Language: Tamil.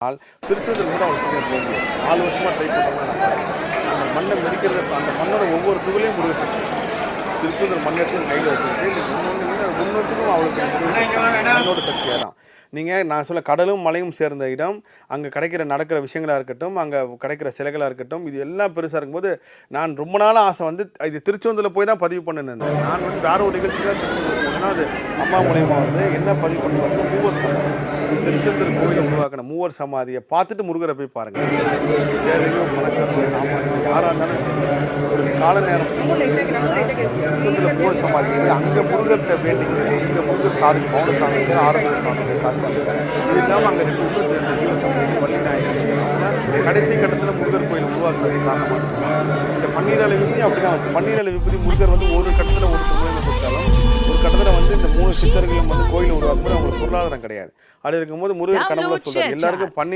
திருச்செந்தூர் கூட அவங்க சரியாக போக முடியாது. 4 வருஷமாக ட்ரை பண்ணுறாங்க. அந்த மண்ணை மெரிக்கிறது, அந்த மண்ணோட ஒவ்வொரு துகளையும் முருக சக்தி. திருச்செந்தூர் மண் எடுத்து கையில் வச்சுக்கிட்டு ஒன்னொன்றுக்கும் அவளுக்கு மண்ணோட சக்தியாக தான். நீங்கள் நான் சொல்ல கடலும் மலையும் சேர்ந்த இடம், அங்கே கிடைக்கிற நடக்கிற விஷயங்களாக இருக்கட்டும், அங்கே கிடைக்கிற சிலைகளாக இருக்கட்டும், இது எல்லாம் பெருசாக இருக்கும்போது நான் ரொம்ப நாளாக ஆசை வந்து இது திருச்செந்தூரில் போய் தான் பதிவு பண்ணினேன். நான் வந்து வேற ஒரு நிகழ்ச்சியாக திருச்செந்தூர் போனேன்னா அது அம்மா மூலயமா வந்து என்ன பதிவு பண்ணி வந்து மூவர் சமாதி, திருச்செந்தூர் கோவிலை உருவாக்கின மூவர் சமாதியை பார்த்துட்டு முருகரை போய் பாருங்கள். ஏழையோ பணக்காரோ சாமானியோ யாராக இருந்தாலும் சரி, ஒரு கால நேரம் திருச்செந்தூரில் மூவர் சமாதி அங்கே முருகர்கிட்ட வேண்டிங்க, இங்கே முருகர் சாமி மௌன சாமி ஆரோக்கிய சாமி காசு இது இல்லாமல் அங்கே கடைசி கட்டத்தில் முருகர் கோயில் உருவாக்குறது காரணமாக இந்த பன்னீரால விபூதி அப்படி தான் வச்சு. பன்னீரால விபூதி முருகர் வந்து ஒரு கட்டத்தில் ஒரு முருகனை கொடுத்தாலும் ஒரு கட்டத்தில் வந்து இந்த 3 சித்தர்களும் வந்து கோயில் உருவாக்கும்போது அவங்களுக்கு பொருளாதாரம் கிடையாது. அப்படி இருக்கும்போது முருகர் கடவுளை சொல்றாரு எல்லாருக்கும் பன்னீர்